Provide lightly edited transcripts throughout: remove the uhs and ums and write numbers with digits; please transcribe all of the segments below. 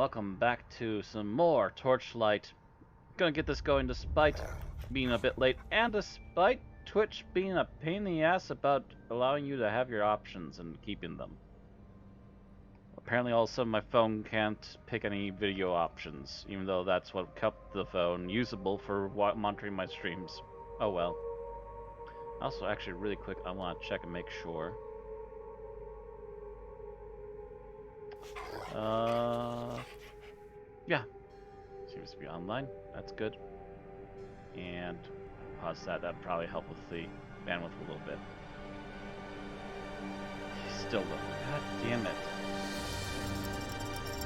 Welcome back to some more Torchlight. Gonna get this going despite being a bit late and despite Twitch being a pain in the ass about allowing you to have your options and keeping them. Apparently all of a sudden my phone can't pick any video options, even though that's what kept the phone usable for monitoring my streams. Oh well. Also, actually really quick, I want to check and make sure. Yeah, seems to be online. That's good. And pause that. That'd probably help with the bandwidth a little bit. Still though. God damn it.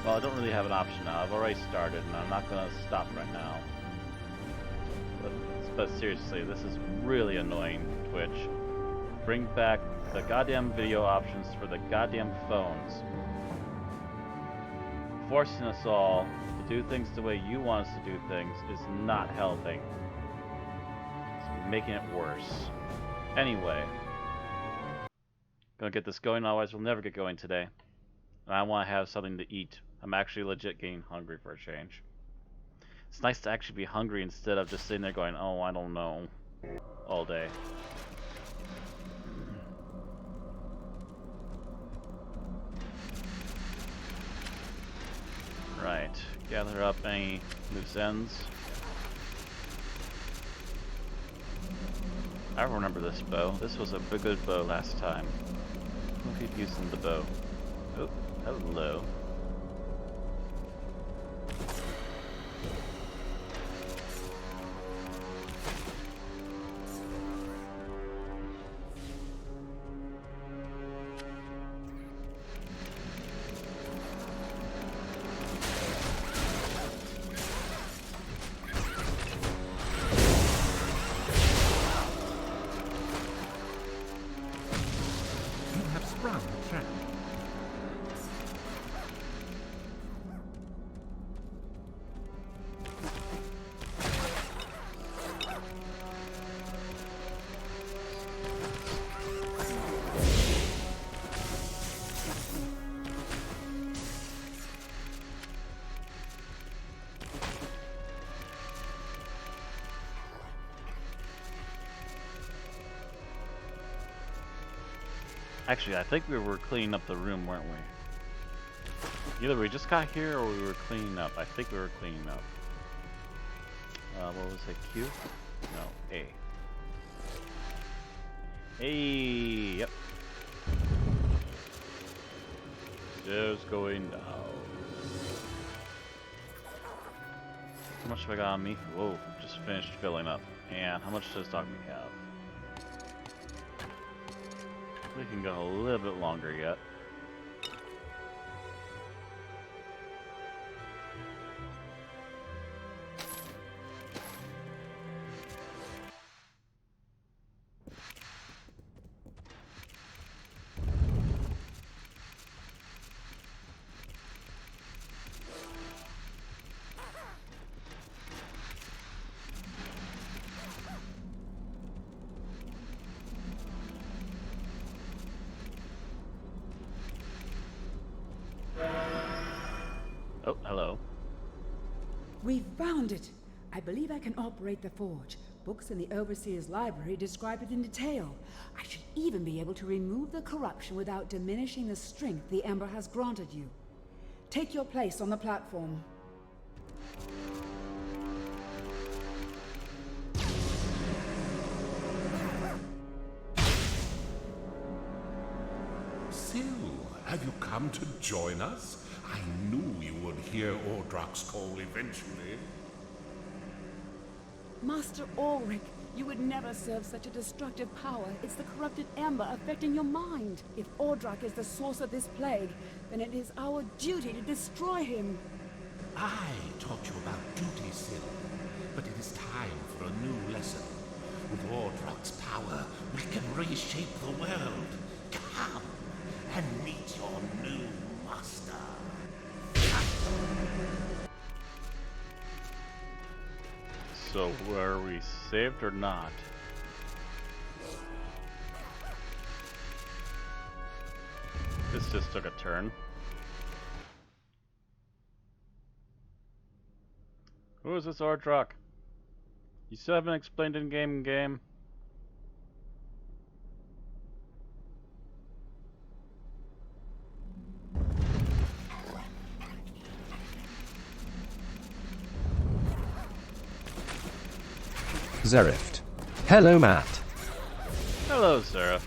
Well, I don't really have an option now. I've already started, and I'm not gonna stop right now. But seriously, this is really annoying, Twitch. Bring back the goddamn video options for the goddamn phones. Forcing us all to do things the way you want us to do things is not helping. It's making it worse. Anyway, gonna get this going, otherwise we'll never get going today. And I want to have something to eat. I'm actually legit getting hungry for a change. It's nice to actually be hungry instead of just sitting there going, oh, I don't know, all day. Right, gather up any loose ends. I remember this bow. This was a good bow last time. I'll keep using the bow. Oh, hello. Actually, I think we were cleaning up the room, weren't we? Either we just got here or we were cleaning up. I think we were cleaning up. What was it? Q? No, A. Hey, yep. Stairs going down. How much have I got on me? Whoa, just finished filling up. And how much does Dog Meat have? We can go a little bit longer yet. Oh, hello. We found it! I believe I can operate the forge. Books in the Overseer's library describe it in detail. I should even be able to remove the corruption without diminishing the strength the Ember has granted you. Take your place on the platform. So, have you come to join us? I knew you would hear Ordrak's call eventually. Master Ulrich, you would never serve such a destructive power. It's the corrupted Ember affecting your mind. If Ordrak is the source of this plague, then it is our duty to destroy him. I taught you about duty, Sil, but it is time for a new lesson. With Ordrak's power, we can reshape the world. Come and meet your new master. So, were we saved or not? This just took a turn. Who is this Ordrock? You still haven't explained in-game. Zerift. Hello, Matt. Hello, Zerift.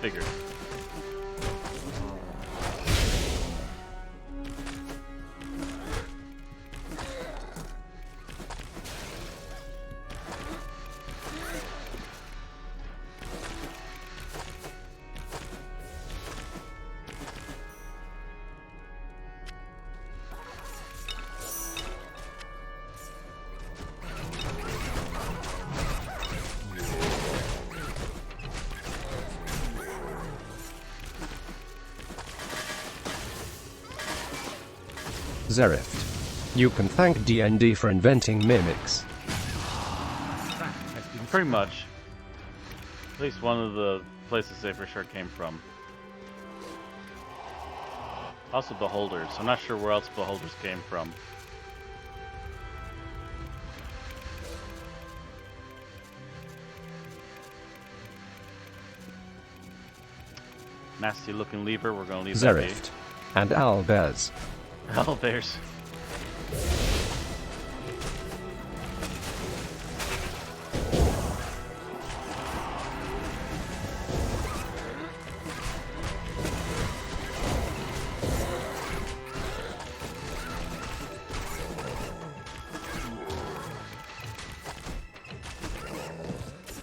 Figured. Zerift. You can thank D&D for inventing mimics. Pretty much. At least one of the places they for sure came from. Also beholders. I'm not sure where else beholders came from. Nasty looking lever, we're gonna leave that be. Zerift. And Albez. Owlbears.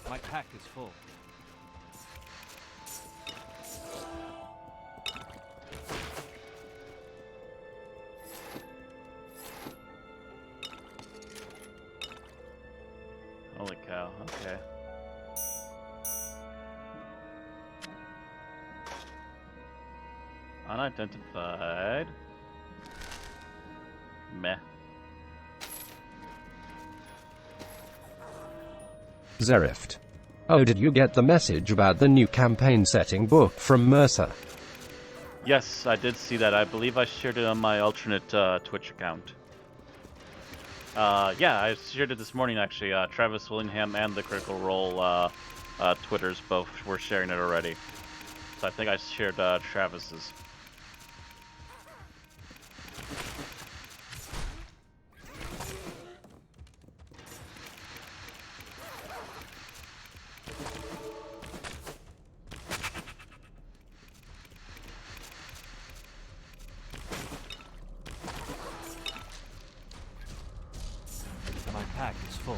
My pack is full. Holy cow, okay. Unidentified. Meh. Zerift. Oh, did you get the message about the new campaign setting book from Mercer? Yes, I did see that. I believe I shared it on my alternate Twitch account. Yeah, I shared it this morning actually. Travis Willingham and the Critical Role Twitters both were sharing it already. So I think I shared Travis's. My pack is full.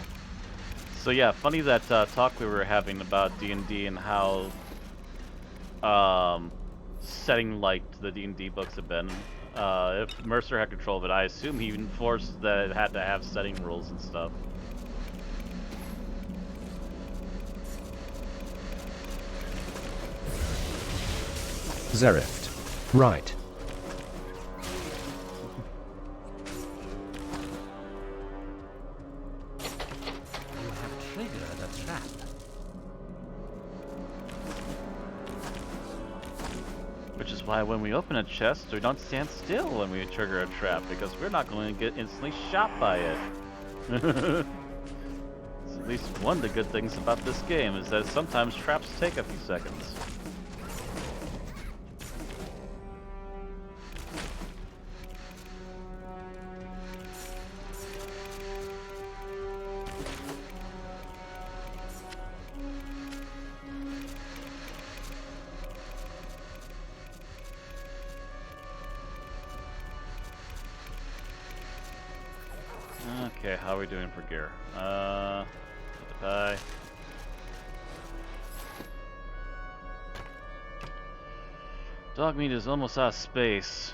So yeah, funny that talk we were having about D&D and how setting light the D&D books have been. If Mercer had control of it, I assume he enforced that it had to have setting rules and stuff. Zerift. Right. You have triggered a trap. Which is why when we open a chest, we don't stand still when we trigger a trap, because we're not going to get instantly shot by it. It's at least one of the good things about this game, is that sometimes traps take a few seconds. Okay, how are we doing for gear? Die. Dog meat is almost out of space.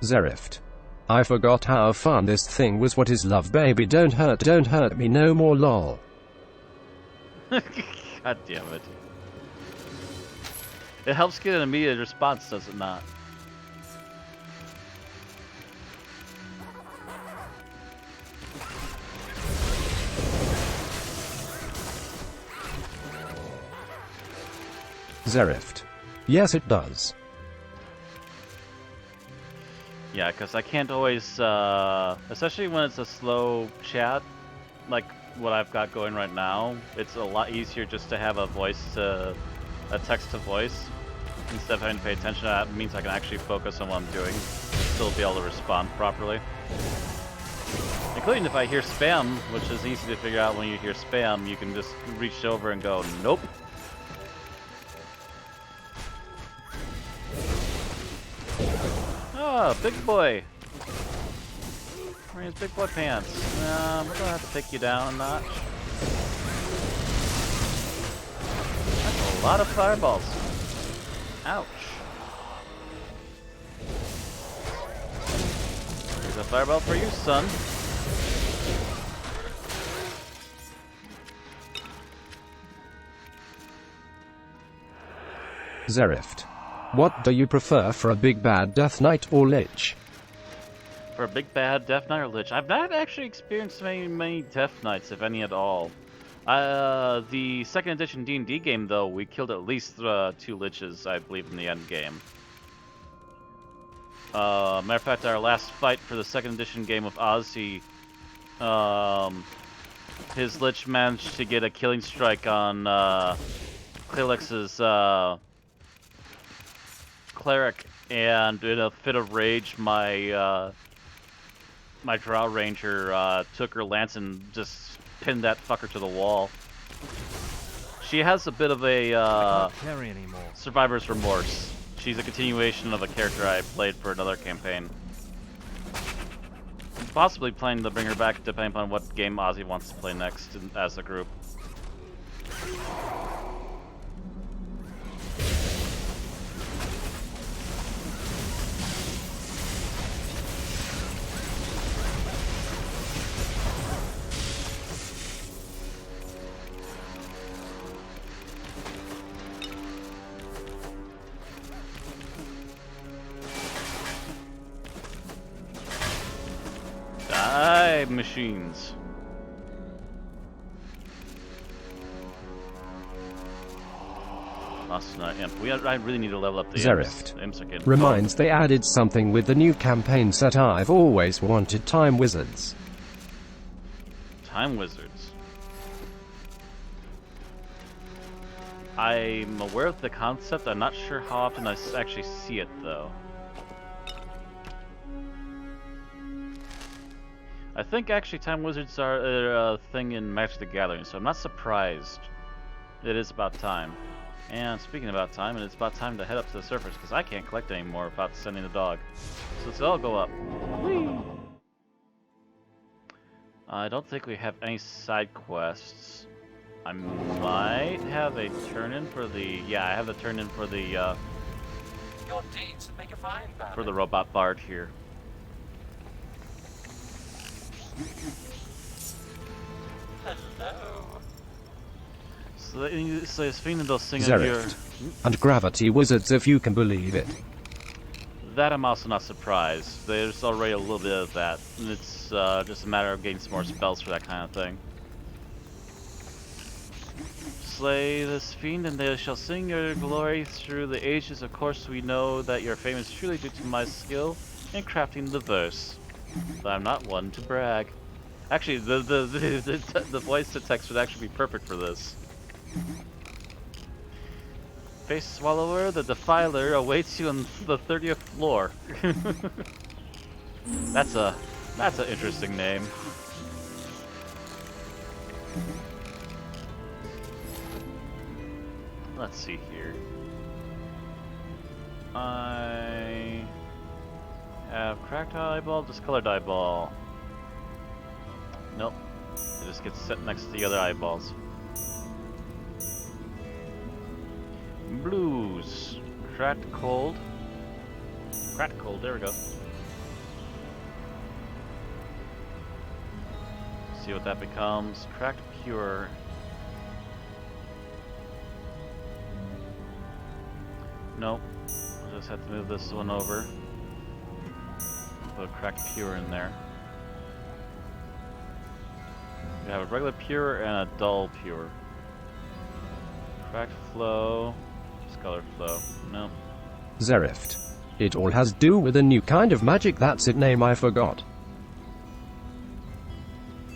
Zerift. I forgot how fun this thing was. What is love, baby? Don't hurt me no more, lol. God damn it. It helps get an immediate response, does it not? Zerift. Yes, it does. Yeah, because I can't always, especially when it's a slow chat, like what I've got going right now, it's a lot easier just to have a text to voice, instead of having to pay attention. That means I can actually focus on what I'm doing, still be able to respond properly. Including if I hear spam, which is easy to figure out when you hear spam, you can just reach over and go, nope. Oh, big boy. Wearing his big boy pants. We're gonna have to take you down a notch. That's a lot of fireballs. Ouch. Here's a fireball for you, son. Zerift. What do you prefer for a big bad Death Knight or Lich? For a big bad Death Knight or Lich? I've not actually experienced many Death Knights, if any at all. The second edition D&D game, though, we killed at least 2 Liches, I believe, in the end game. Matter of fact, our last fight for the second edition game with Ozzy, his Lich managed to get a killing strike on Klilix's cleric, and in a fit of rage, my my Drow Ranger took her lance and just pinned that fucker to the wall. She has a bit of a carry anymore. survivor's remorse. She's a continuation of a character I played for another campaign. Possibly planning to bring her back depending upon what game Ozzy wants to play next as a group. Machines. Imp. I really need to level up the Zerift. imps again. Reminds they added something with the new campaign set. I've always wanted time wizards. Time wizards. I'm aware of the concept. I'm not sure how often I actually see it, though. I think actually time wizards are a thing in Magic the Gathering, so I'm not surprised. It is about time. And speaking about time, it's about time to head up to the surface, because I can't collect anymore without sending the dog. So let's all go up. Whee! I don't think we have any side quests. I might have a turn-in for the... Yeah, I have a turn-in for the... Your deeds make a fine bard. For the robot bard here. Hello. So it's feeling those things here. And gravity wizards, if you can believe it. That I'm also not surprised. There's already a little bit of that. And it's just a matter of getting some more spells for that kind of thing. Slay this fiend and they shall sing your glory through the ages. Of course we know that your fame is truly due to my skill in crafting the verse. But I'm not one to brag. Actually, the voice to text would actually be perfect for this. Face Swallower, the Defiler awaits you on the 30th floor. That's an interesting name. Let's see here. I have cracked eyeball, discolored eyeball. Nope. It just gets set next to the other eyeballs. Blues. Cracked cold. Cracked cold, there we go. See what that becomes. Cracked pure. Nope. I'll just have to move this one over. Put a cracked pure in there. We have a regular pure and a dull pure. Cracked flow. Scarlet flow. Nope. Zerift. It all has to do with a new kind of magic. That's its name, I forgot.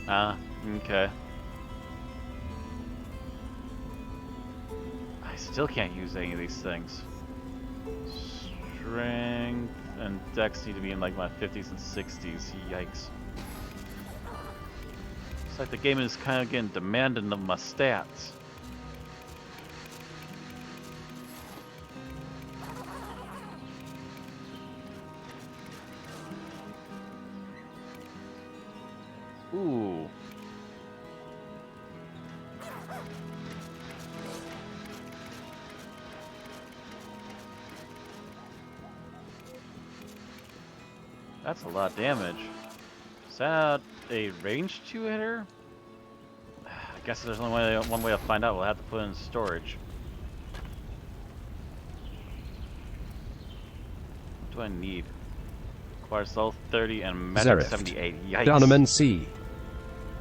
Ah, okay. I still can't use any of these things. Strength and dex need to be in like my 50s and 60s. Yikes. It's like the game is kind of getting demanding of my stats. Ooh. That's a lot of damage. Is that a range 2-hitter? I guess there's only one way to find out. We'll have to put it in storage. What do I need? Requires level 30 and magic Zerift. 78. Yikes. Dunamancy.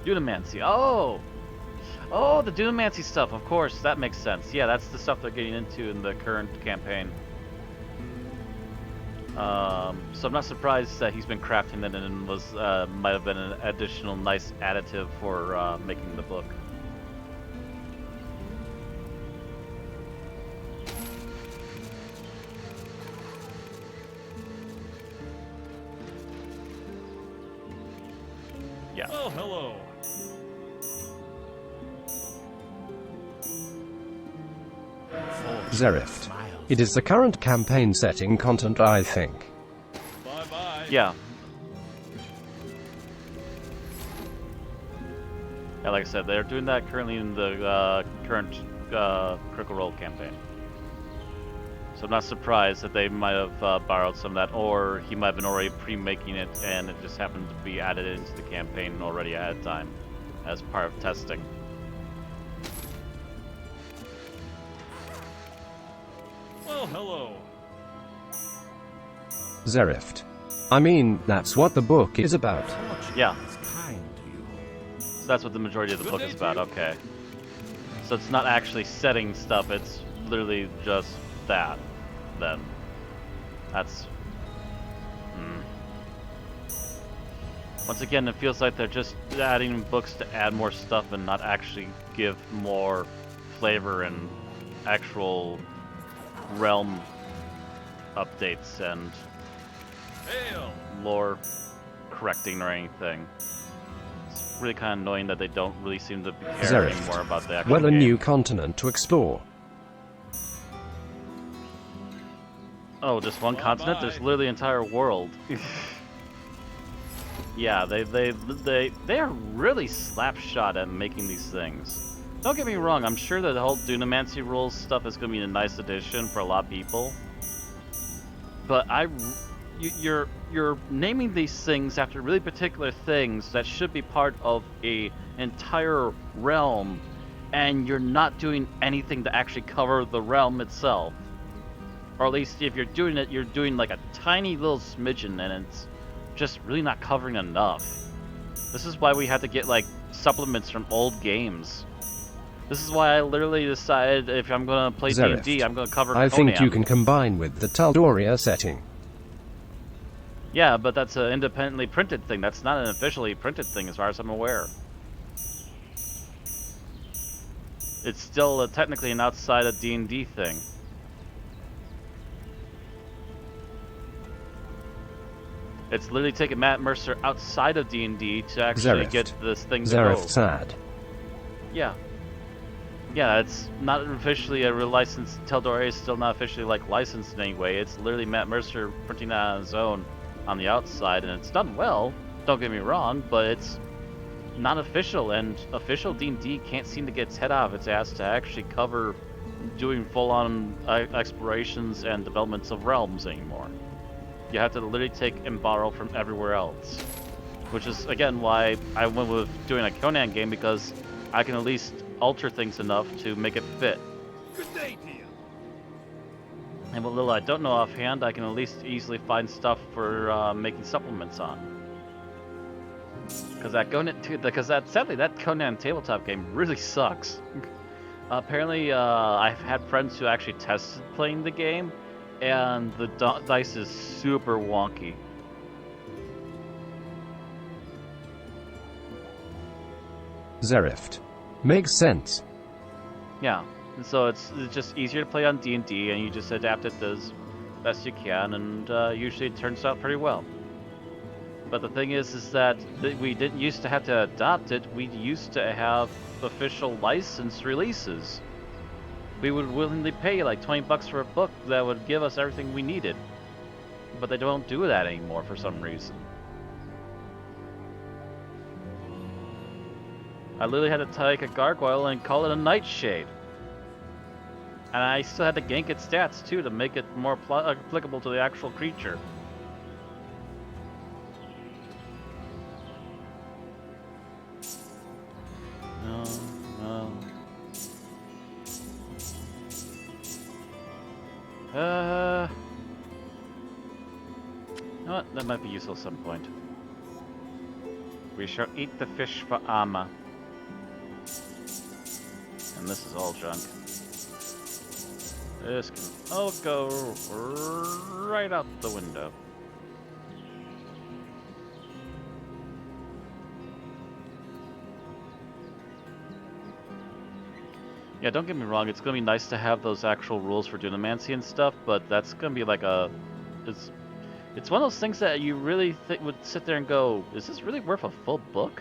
Dunamancy. Oh! Oh, the Dunamancy stuff, of course. That makes sense. Yeah, that's the stuff they're getting into in the current campaign. So I'm not surprised that he's been crafting it and was might have been an additional nice additive for making the book. Yeah. Oh, hello. Zerift. It is the current campaign setting content, I think. Bye-bye. Yeah. Yeah, like I said, they're doing that currently in the current Critical Role campaign. So I'm not surprised that they might have borrowed some of that, or he might have been already pre-making it and it just happened to be added into the campaign already ahead of time as part of testing. Well, hello. Zerift. I mean, that's what the book is about. Yeah. Is kind to you. So that's what the majority of the Good book day is to about, you. okay. So it's not actually setting stuff, it's literally just that, then. That's... Once again, it feels like they're just adding books to add more stuff and not actually give more flavor and actual realm updates and Hail. lore correcting or anything. It's really kind of annoying that they don't really seem to care Zerift. anymore about the actual Well, a game. new continent to explore. Oh, just one Bye-bye. continent? There's literally an entire world. Yeah, they are really slapshot at making these things. Don't get me wrong, I'm sure that the whole Dunamancy rules stuff is going to be a nice addition for a lot of people. But you're naming these things after really particular things that should be part of a entire realm, and you're not doing anything to actually cover the realm itself. Or at least if you're doing it, you're doing like a tiny little smidgen, and it's just really not covering enough. This is why we had to get like supplements from old games. This is why I literally decided if I'm gonna play Zerift. D&D, I'm gonna cover I think Conan. you can combine with the Tal'Doria setting. Yeah, but that's an independently printed thing. That's not an officially printed thing as far as I'm aware. It's still technically an outside of D&D thing. It's literally taking Matt Mercer outside of D&D to actually Zerift. get this thing to Zerift go. sad. Yeah. Yeah, it's not officially a real licensed. Tal'Doria is still not officially like licensed in any way. It's literally Matt Mercer printing that on his own on the outside, and it's done well. Don't get me wrong, but it's not official, and official D&D can't seem to get its head out of its ass to actually cover doing full-on explorations and developments of realms anymore. You have to literally take and borrow from everywhere else. Which is, again, why I went with doing a Conan game, because I can at least alter things enough to make it fit. Good day to you. And what little I don't know offhand, I can at least easily find stuff for making supplements on. Because sadly, that Conan tabletop game really sucks. Apparently, I've had friends who actually tested playing the game, and the dice is super wonky. Zerift. Makes sense. Yeah, and so it's just easier to play on D&D, and you just adapt it as best you can, and usually it turns out pretty well. But the thing is that we didn't used to have to adopt it. We used to have official license releases. We would willingly pay like $20 for a book that would give us everything we needed. But they don't do that anymore for some reason. I literally had to take a gargoyle and call it a nightshade. And I still had to gank its stats too to make it more applicable to the actual creature. You know what? That might be useful at some point. We shall eat the fish for armor. And this is all junk. This can all go right out the window. Yeah, don't get me wrong, it's gonna be nice to have those actual rules for Dunamancy and stuff, but that's gonna be like a... It's one of those things that you really would sit there and go, is this really worth a full book?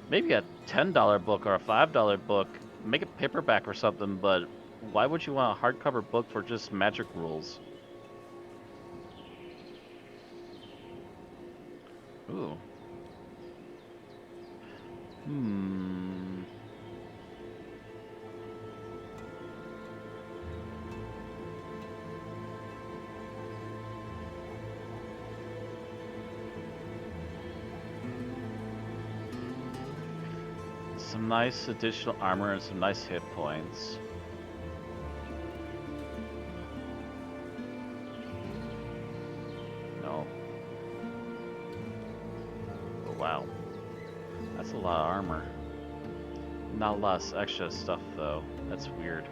Maybe a $10 book or a $5 book, make it paperback or something, but why would you want a hardcover book for just magic rules? Ooh. Some nice additional armor and some nice hit points. No. Oh wow. That's a lot of armor. Not a lot of extra stuff though. That's weird.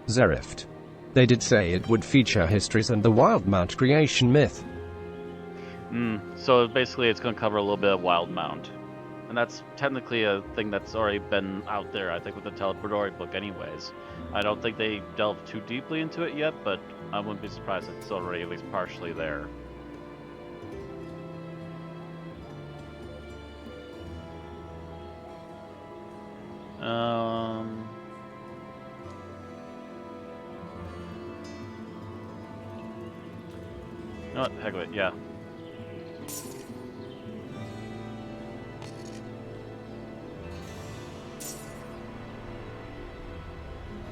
Zerift. They did say it would feature histories and the Wildmount creation myth. So basically it's going to cover a little bit of Wildmount. And that's technically a thing that's already been out there, I think, with the Teleprodori book anyways. I don't think they delved too deeply into it yet, but I wouldn't be surprised if it's already at least partially there. You know what? Heck of it, yeah.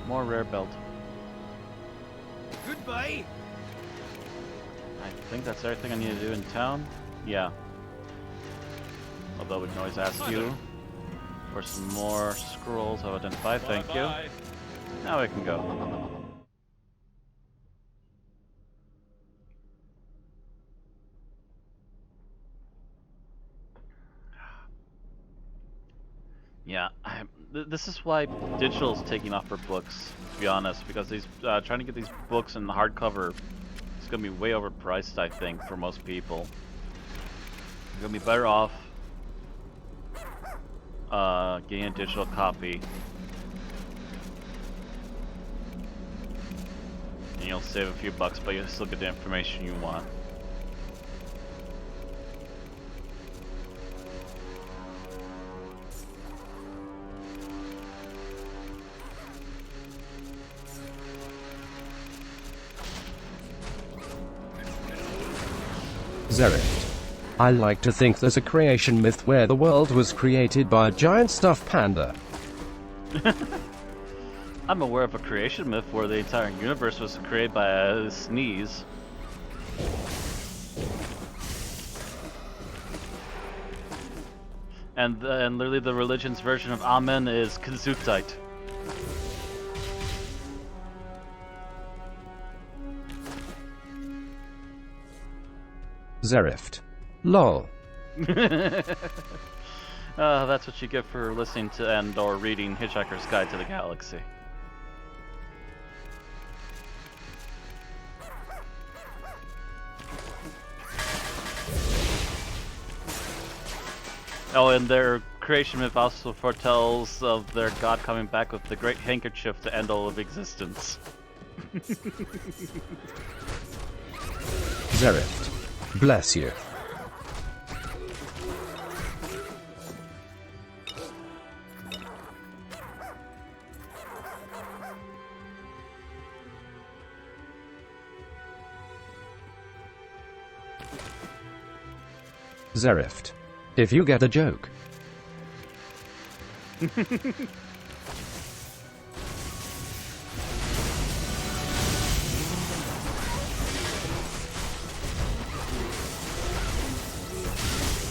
More rare belt. Goodbye. I think that's everything I need to do in town. Yeah. Although we can always ask you for some more scrolls of identify. Thank you. Now we can go. Yeah, this is why digital's taking off for books, to be honest, because these trying to get these books in the hardcover is going to be way overpriced, I think, for most people. You're going to be better off getting a digital copy. And you'll save a few bucks, but you'll still get the information you want. Zerift. I like to think there's a creation myth where the world was created by a giant stuffed panda. I'm aware of a creation myth where the entire universe was created by a sneeze. And literally the religion's version of Amen is Gesundheit. Zerift. Lol. That's what you get for listening to and or reading Hitchhiker's Guide to the Galaxy. Oh, and their creation myth also foretells of their god coming back with the great handkerchief to end all of existence. Zerift. Bless you. Zerift. If you get the joke.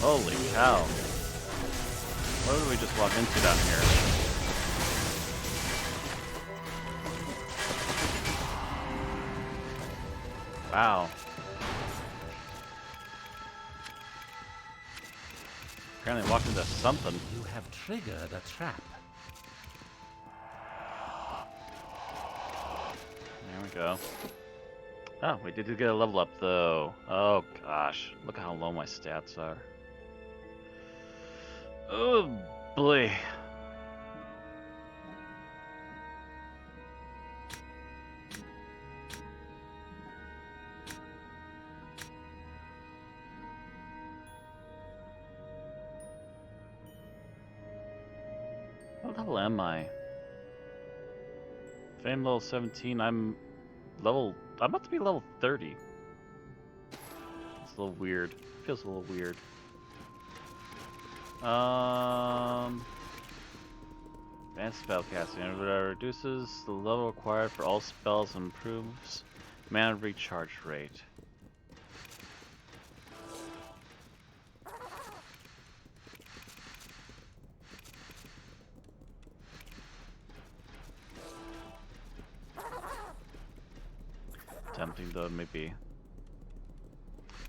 Holy cow. What did we just walk into down here? Wow. Apparently walked into something. You have triggered a trap. There we go. Oh, we did get a level up though. Oh gosh, look how low my stats are. Oh boy. What level am I? Fame level 17, I'm about to be level 30. It's a little weird. Feels a little weird. Advanced spellcasting. It reduces the level required for all spells and improves mana recharge rate. Tempting though, maybe.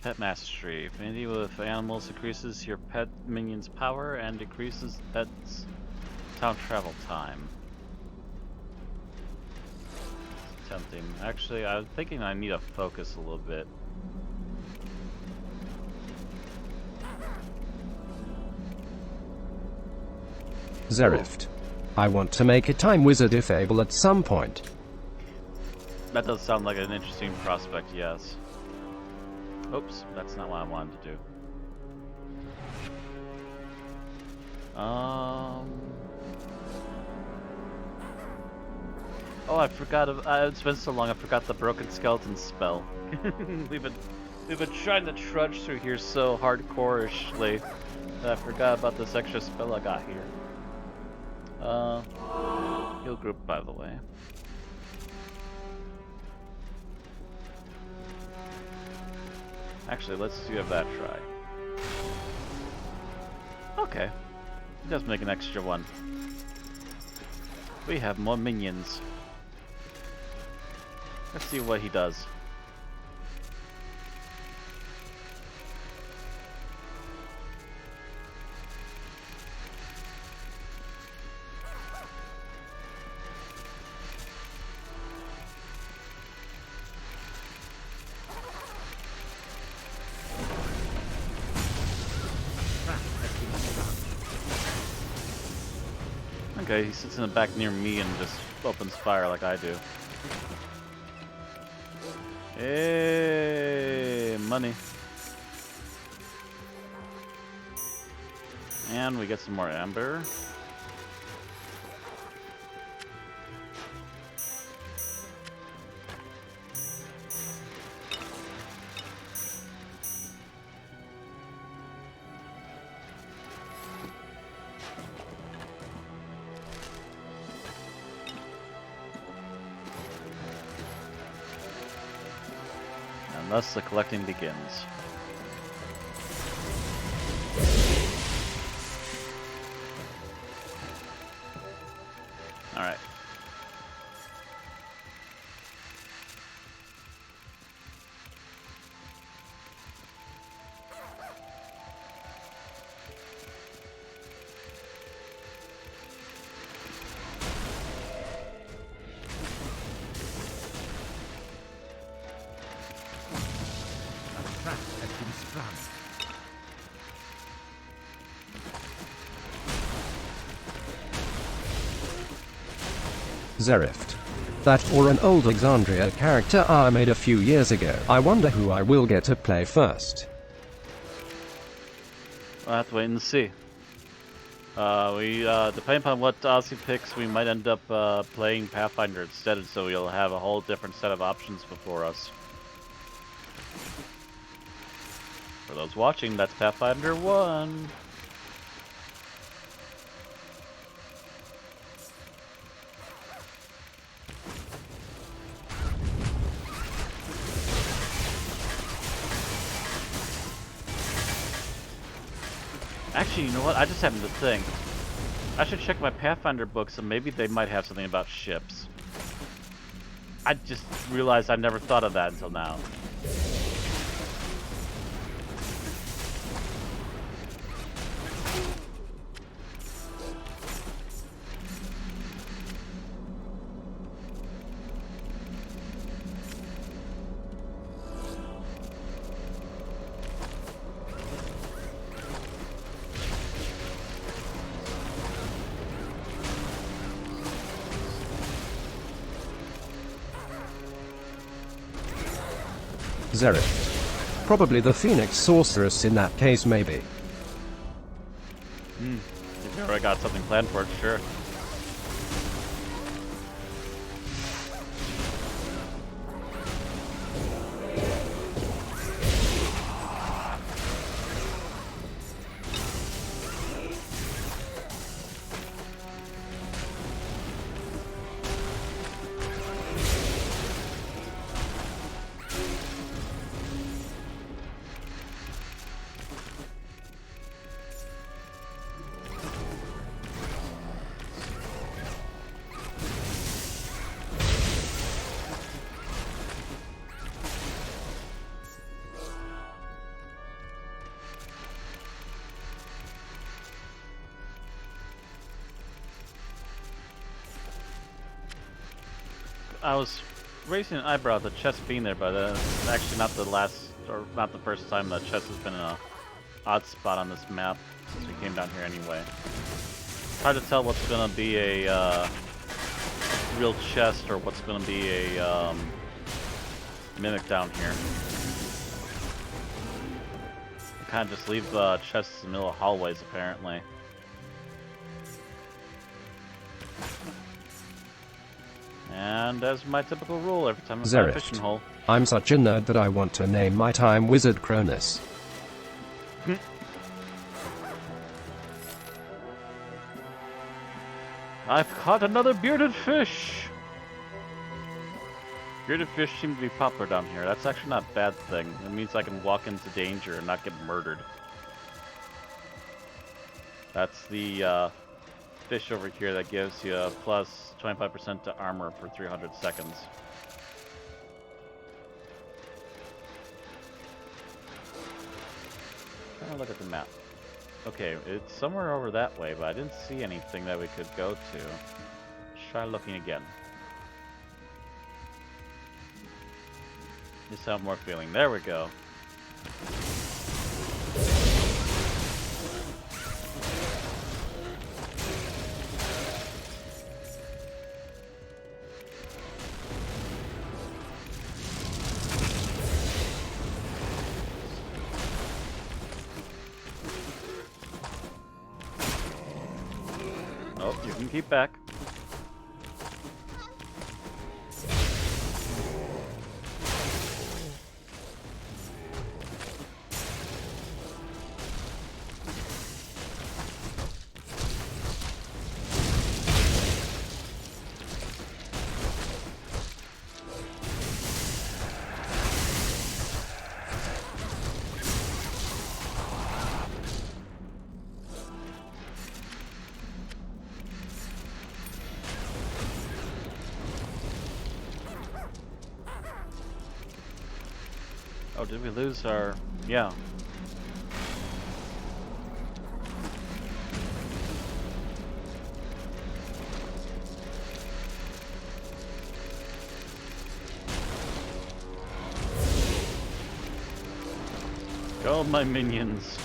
Pet Mastery. Affinity with animals increases your pet minion's power and decreases the pet's town travel time. Tempting. Actually, I'm thinking I need to focus a little bit. Zerift. I want to make a time wizard if able at some point. That does sound like an interesting prospect, yes. Oops, that's not what I wanted to do. Oh, I forgot. It's been so long. I forgot the broken skeleton spell. we've been trying to trudge through here so hardcore-ishly that I forgot about this extra spell I got here. Heal group, by the way. Actually, let's give that a try. Okay. He does make an extra one. We have more minions. Let's see what he does. Okay, he sits in the back near me and just opens fire like I do. Hey, money. And we get some more amber. And thus the collecting begins. Alright. A trap has been sprung. Zerift. That or an old Exandria character I made a few years ago. I wonder who I will get to play first. We'll have to wait and see. Depending upon what Ozzy picks, we might end up playing Pathfinder instead, so we'll have a whole different set of options before us. For those watching, that's Pathfinder 1. Actually, you know what? I just happened to think. I should check my Pathfinder books and maybe they might have something about ships. I just realized I never thought of that until now. Zerift. Probably the Phoenix Sorceress in that case, maybe. If you already got something planned for it, sure. I was raising an eyebrow at the chest being there, but it's actually not the last, or not the first time the chest has been in a odd spot on this map since we came down here anyway. It's hard to tell what's gonna be a real chest or what's gonna be a mimic down here. You kind of just leave chests in the middle of hallways, apparently. And as my typical rule, every time I find a fishing hole. I'm such a nerd that I want to name my time wizard Cronus. I've caught another bearded fish! Bearded fish seem to be popular down here. That's actually not a bad thing. It means I can walk into danger and not get murdered. That's the fish over here that gives you a plus 25% to armor for 300 seconds. Trying to look at the map. Okay, it's somewhere over that way, but I didn't see anything that we could go to. Let's try looking again. Just have more feeling. There we go. Oh, you can keep back. Oh, did we lose our... Yeah. Go, my minions.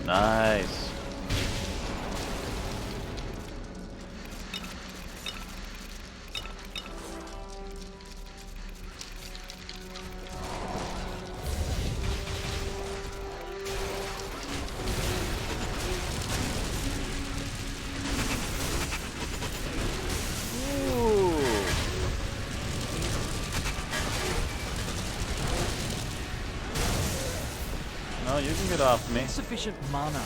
Nice. No, you can get off me. Insufficient mana.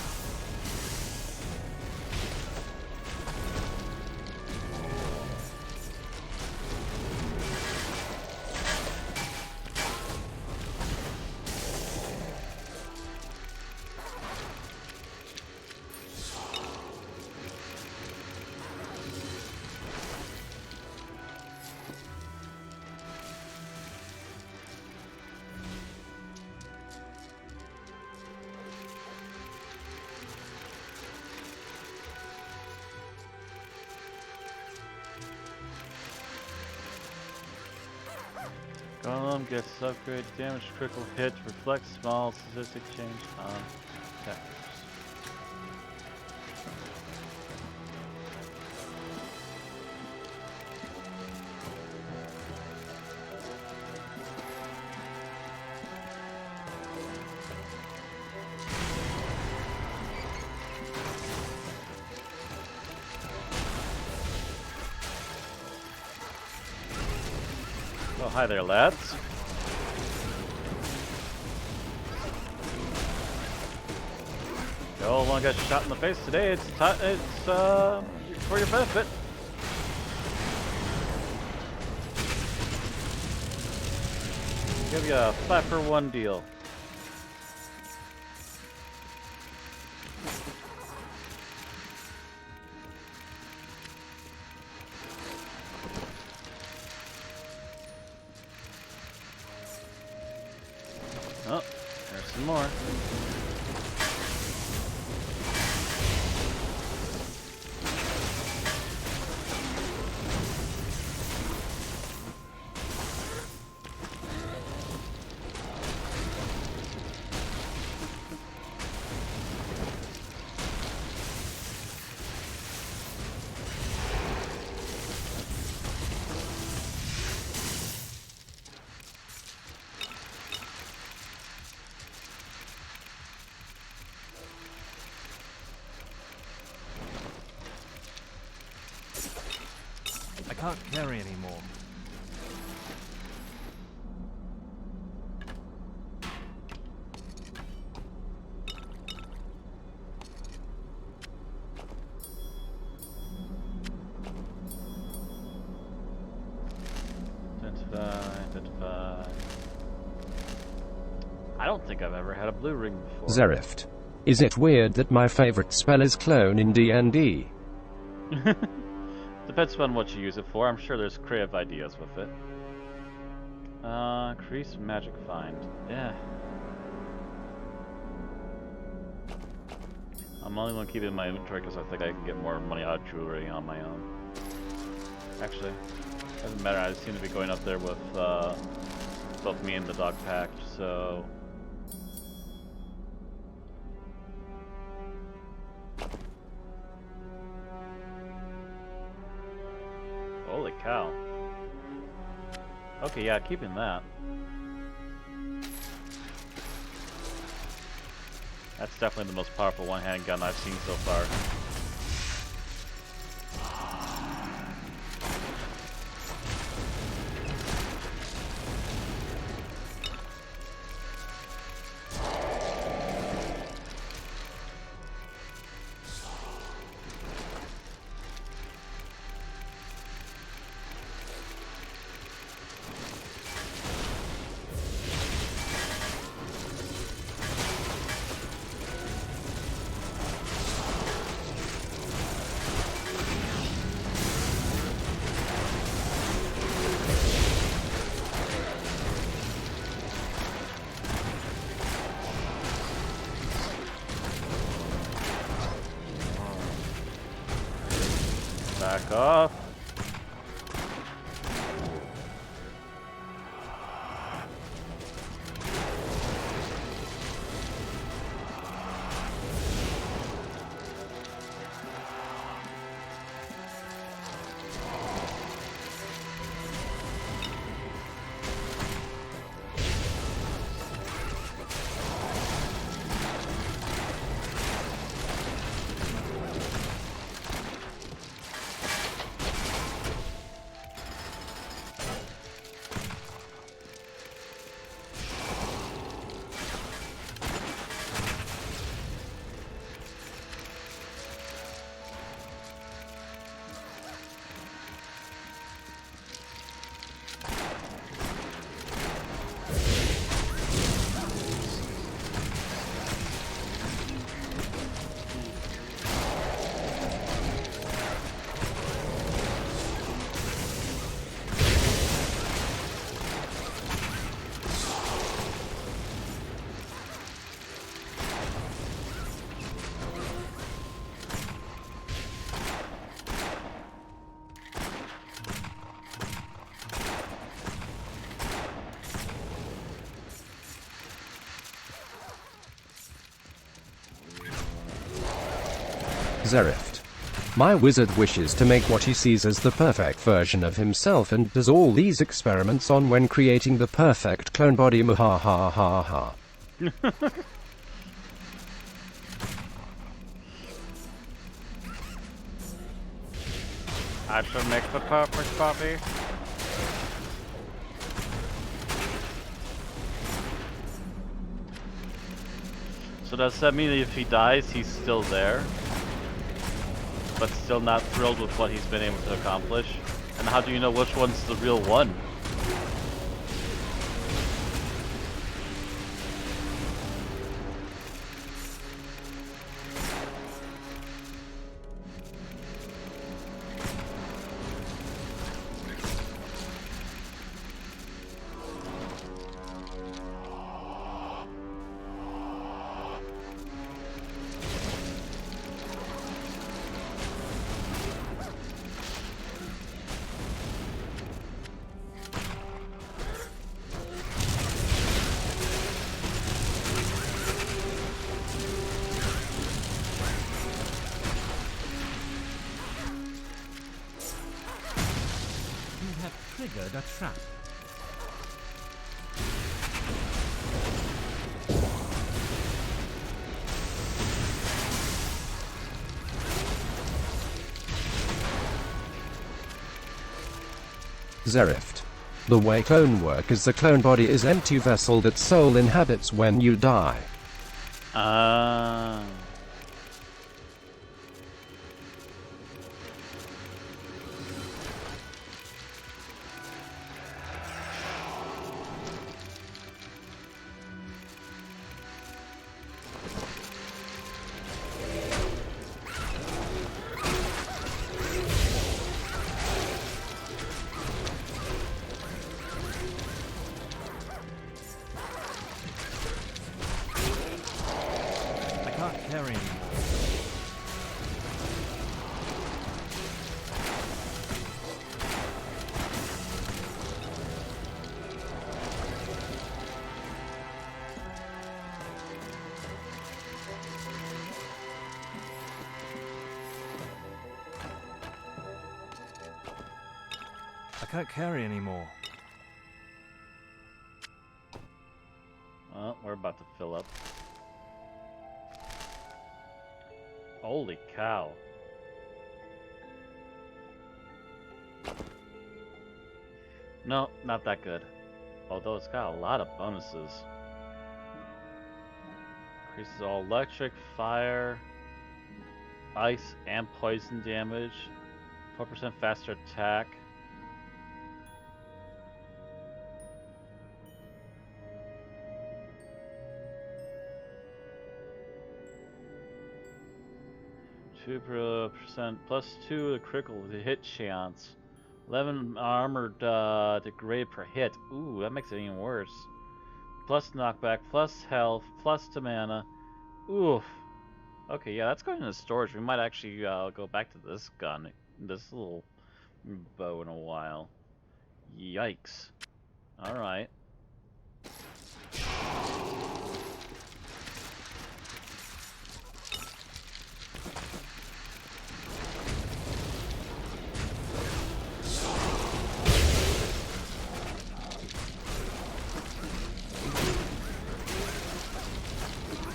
Golem gets upgrade, damage, critical hit, reflect small statistic change on attackers. Oh, hi there, lads. Y'all want to get shot in the face today? It's for your benefit. Give you a 5-for-1 deal. Oh, there's some more. I can't carry anymore. Identify. I don't think I've ever had a blue ring before. Zerift. Is it weird that my favorite spell is clone in D&D? Depends on what you use it for. I'm sure there's creative ideas with it. Increase magic find. Yeah. I'm only going to keep it in my inventory because I think I can get more money out of jewelry on my own. Actually, doesn't matter. I seem to be going up there with both me and the dog pact, so... Holy cow. Okay, yeah, keeping that. That's definitely the most powerful one-handed gun I've seen so far. Back off. Zerift. My wizard wishes to make what he sees as the perfect version of himself and does all these experiments on when creating the perfect clone body. Ha ha ha ha. I should make the perfect body. So does that mean if he dies, he's still there? But still not thrilled with what he's been able to accomplish? And how do you know which one's the real one? Triggered a trap. Zerift. The way clone work is the clone body is empty vessel that soul inhabits when you die. I can't carry anymore. Well, we're about to fill up. Holy cow. No, not that good. Although it's got a lot of bonuses. Increases all electric, fire, ice, and poison damage. 4% faster attack. %, +2 the critical hit chance. 11 armored degrade per hit. Ooh, that makes it even worse. Plus knockback, plus health, plus to mana. Oof. Okay, yeah, that's going into storage. We might actually go back to this gun this little bow in a while. Yikes. Alright.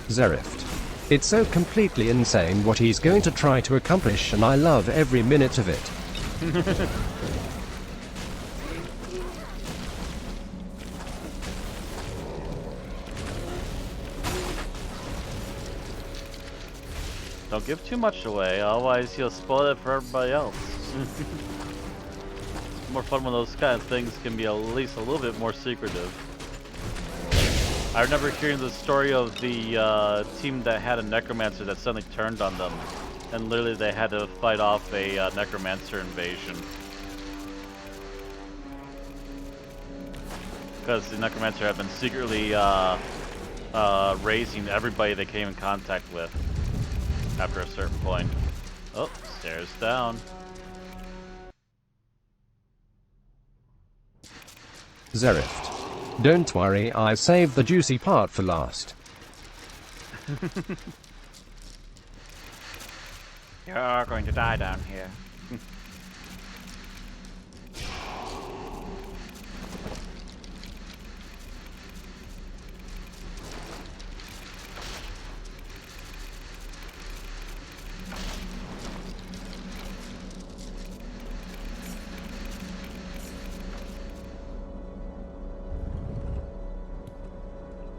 Zerift. It's so completely insane what he's going to try to accomplish, and I love every minute of it. Don't give too much away, otherwise you'll spoil it for everybody else. More fun when those kind of things can be at least a little bit more secretive. I remember hearing the story of the team that had a necromancer that suddenly turned on them, and literally they had to fight off a necromancer invasion. Because the necromancer had been secretly raising everybody they came in contact with after a certain point. Oh, stairs down. Zerift. Don't worry, I saved the juicy part for last. You're going to die down here.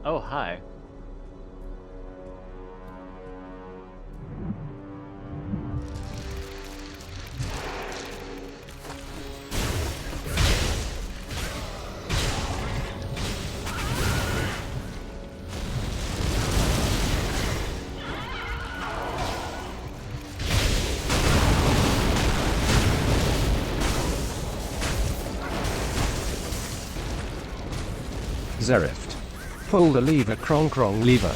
Oh, hi. Zerift. Pull the lever, krong krong lever.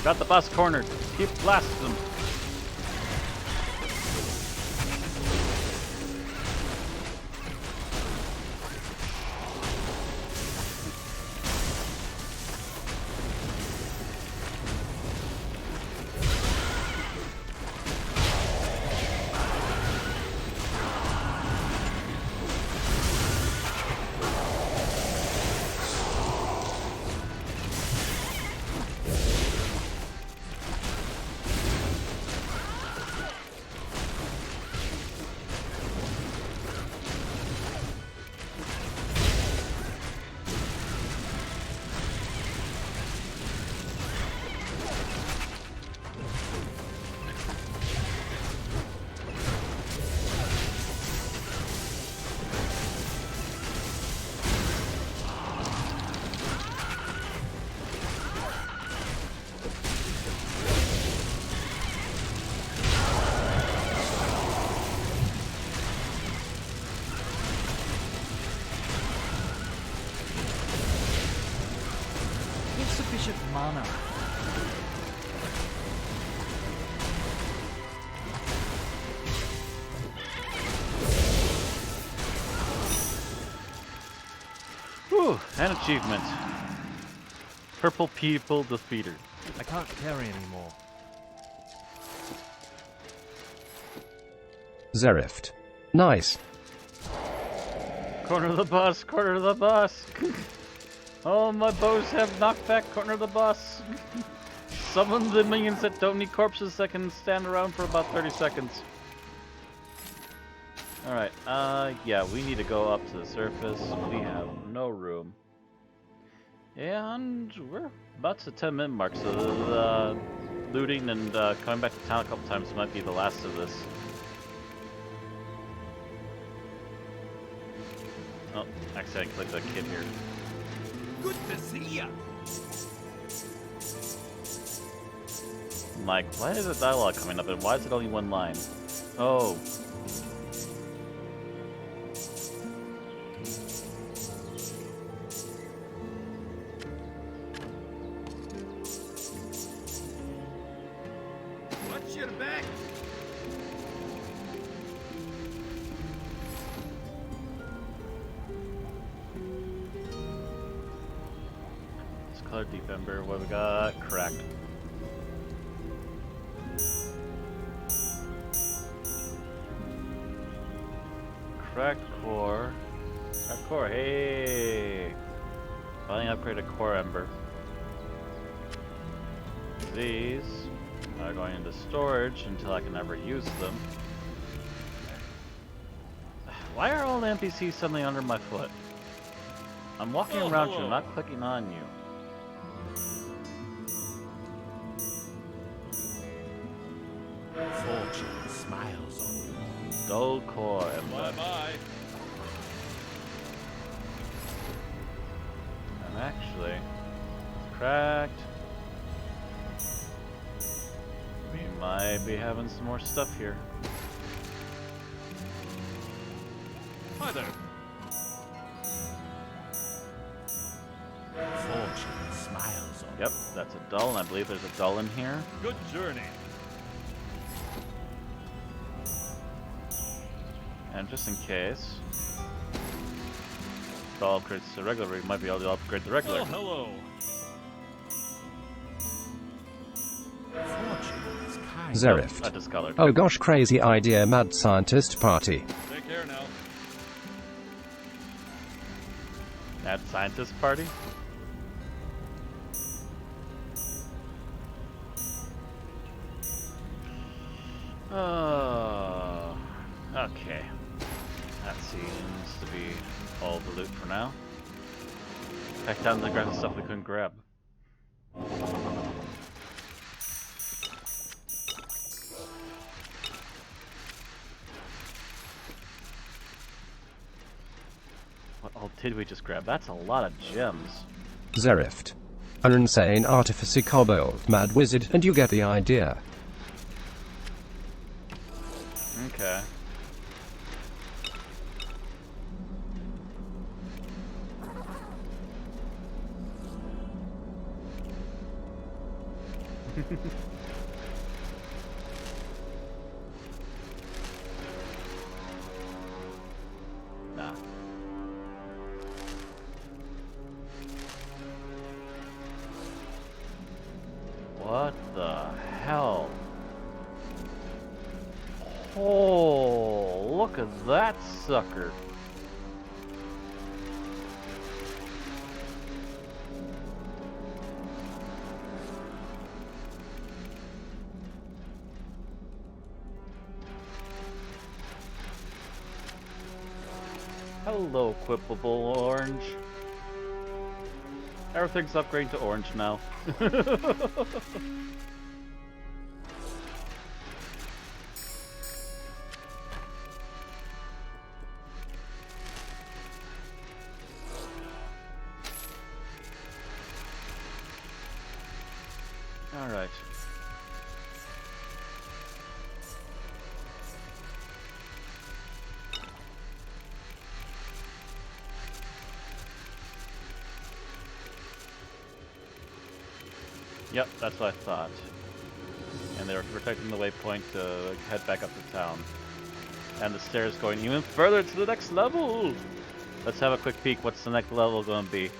Got the bus cornered. Keep blasting them. Insufficient mana. Whew, an achievement. Purple people defeated. I can't carry anymore. Zerift. Nice. Corner of the bus, corner of the bus. Oh, my bows have knockback, corner of the bus. Summon the minions that don't need corpses that can stand around for about 30 seconds. Alright, yeah, we need to go up to the surface. We have no room. And we're about to 10-minute mark, so the looting and coming back to town a couple times might be the last of this. Oh, accidentally clicked the kid here. Good to see ya. Mike, why is the dialogue coming up and why is it only one line? Oh. your back. Color deep ember. What we got? Cracked. Cracked core. Cracked core. Hey! Finally upgraded core ember. These are going into storage until I can never use them. Why are all the NPCs suddenly under my foot? I'm walking around you, not clicking on you. Fortune smiles on you. Dull core ember. Bye-bye. And actually, cracked. We might be having some more stuff here. Hi there. Fortune smiles on Yep, that's a dull, and I believe there's a dull in here. Good journey. And just in case, dull upgrades to regular, we might be able to upgrade the regular. Well, hello. you. Fortune is kind. Zerif. I discolored. Oh gosh, crazy idea, mad scientist party. Take care now. Mad scientist party? Oh, okay. That seems to be all the loot for now. Back down to the grab stuff we couldn't grab. What all did we just grab? That's a lot of gems. Zerift. An insane artificer kobold mad wizard, and you get the idea. Okay. Nah. What the hell? Oh, look at that sucker. Hello, equipable orange. Everything's upgrading to orange now. Alright. Yep, that's what I thought. And they were protecting the waypoint to head back up to town. And the stairs going even further to the next level! Let's have a quick peek. What's the next level going to be?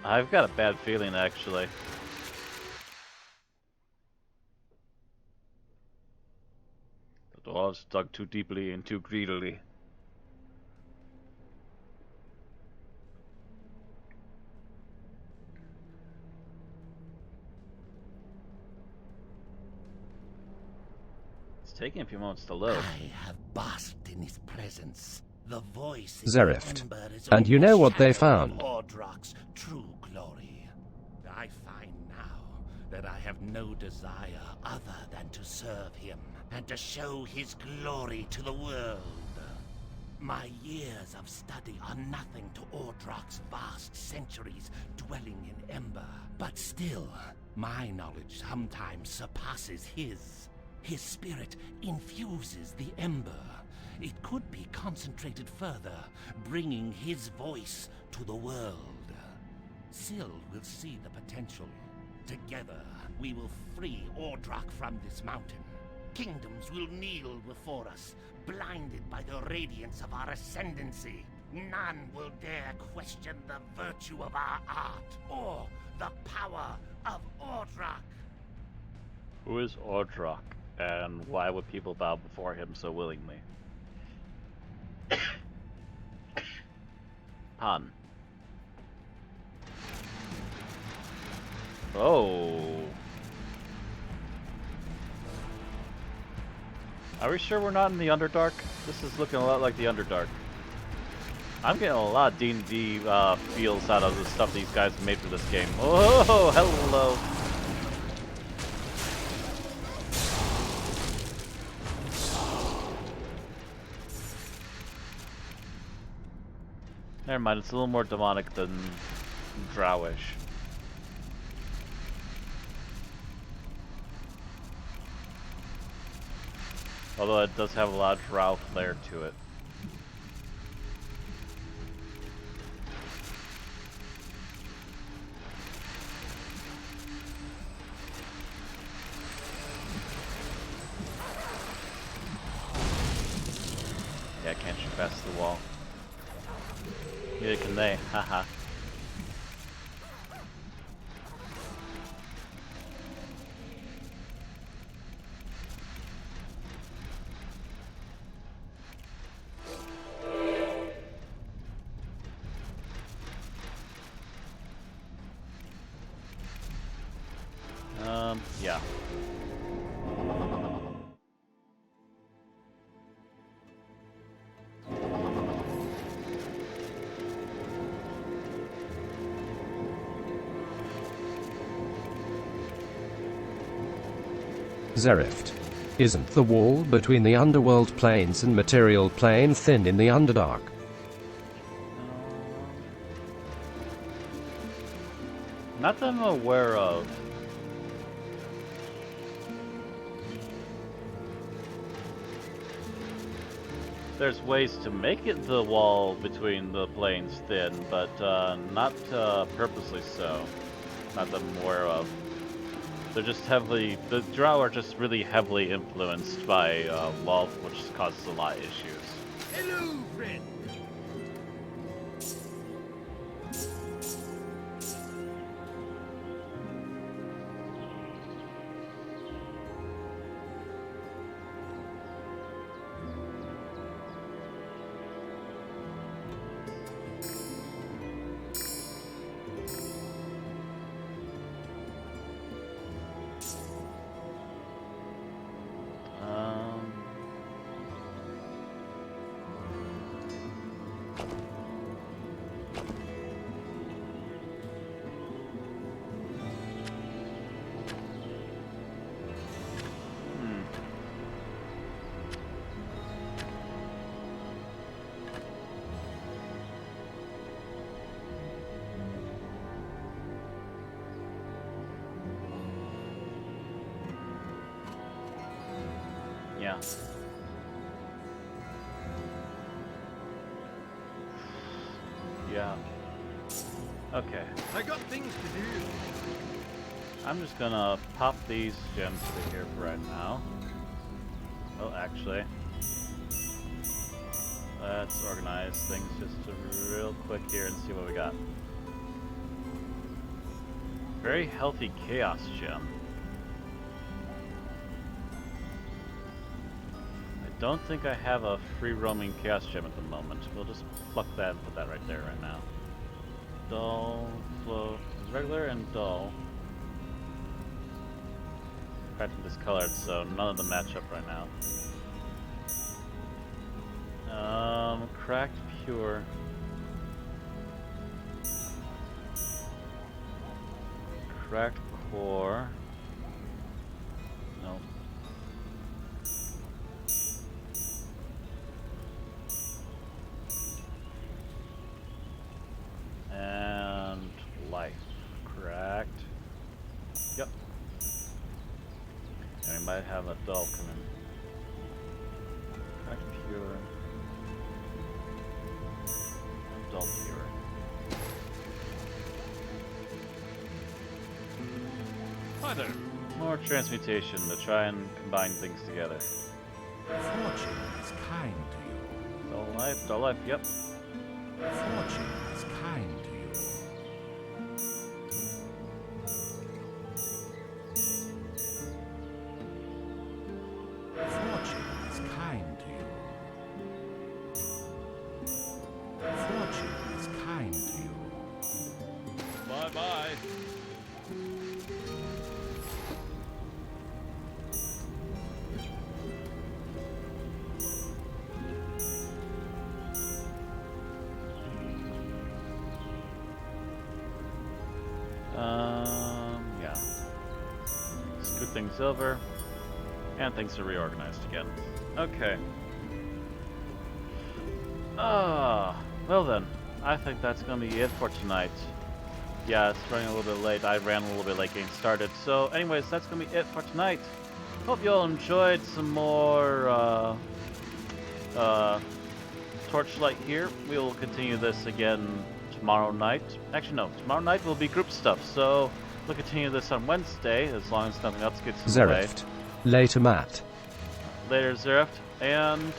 I've got a bad feeling, actually. The dwarves dug too deeply and too greedily. It's taking a few moments to load. I have basked in his presence. The voice in Zerift. the ember is And you know what they overshadowing found? Ordrak's true glory. I find now that I have no desire other than to serve him and to show his glory to the world. My years of study are nothing to Ordrak's vast centuries dwelling in ember. But still, my knowledge sometimes surpasses his. His spirit infuses the ember. It could be concentrated further, bringing his voice to the world. Syl will see the potential. Together, we will free Ordrak from this mountain. Kingdoms will kneel before us, blinded by the radiance of our ascendancy. None will dare question the virtue of our art or the power of Ordrak. Who is Ordrak, and why would people bow before him so willingly? Pun. Oh. Are we sure we're not in the Underdark? This is looking a lot like the Underdark. I'm getting a lot of D&D feels out of the stuff these guys made for this game. Oh, hello. Never mind, it's a little more demonic than drowish. Although it does have a lot of drow flair to it. Yeah, I can't shoot past the wall. Neither can they, haha. Yeah. Zerift. Isn't the wall between the underworld planes and material plane thin in the Underdark? Not that I'm aware of. There's ways to make it the wall between the planes thin, but not purposely so. Not that I'm aware of. They're just heavily, the drow are just really heavily influenced by love, which causes a lot of issues. Hello, friend. Yeah. Yeah. Okay. I got things to do. I'm just gonna pop these gems to here for right now. Oh, actually. Let's organize things just real quick here and see what we got. Very healthy chaos gem. I don't think I have a free roaming chaos gem at the moment. We'll just pluck that and put that right there right now. Dull, flow, regular and dull. Practically discolored, so none of them match up right now. Cracked pure. Cracked core. Nope. And life. Cracked. Yep. And we might have a dull come in. Cracked pure. Dull pure. Hi there. More transmutation to try and combine things together. Fortune is kind to you. Dull life, yep. Fortune is kind to you. Fortune is kind to you. Fortune is kind to you. Bye-bye. Yeah. Scoot things over. And things are reorganized again. Okay. Well then. I think that's gonna be it for tonight. Yeah, it's running a little bit late. I ran a little bit late getting started. So anyways, that's gonna be it for tonight. Hope you all enjoyed some more, Torchlight here. We will continue this again tomorrow night. Actually, no. Tomorrow night will be group stuff, so we'll continue this on Wednesday, as long as nothing else gets in the way. Zerift. Later, Matt. Later, Zerift. And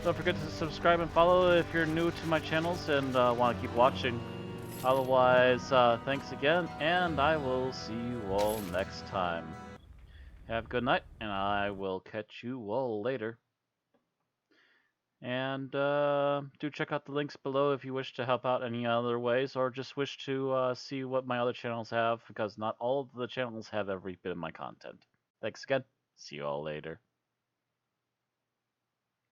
don't forget to subscribe and follow if you're new to my channels and want to keep watching. Otherwise, thanks again, and I will see you all next time. Have a good night, and I will catch you all later. And do check out the links below if you wish to help out any other ways, or just wish to see what my other channels have, because not all of the channels have every bit of my content. Thanks again. See you all later.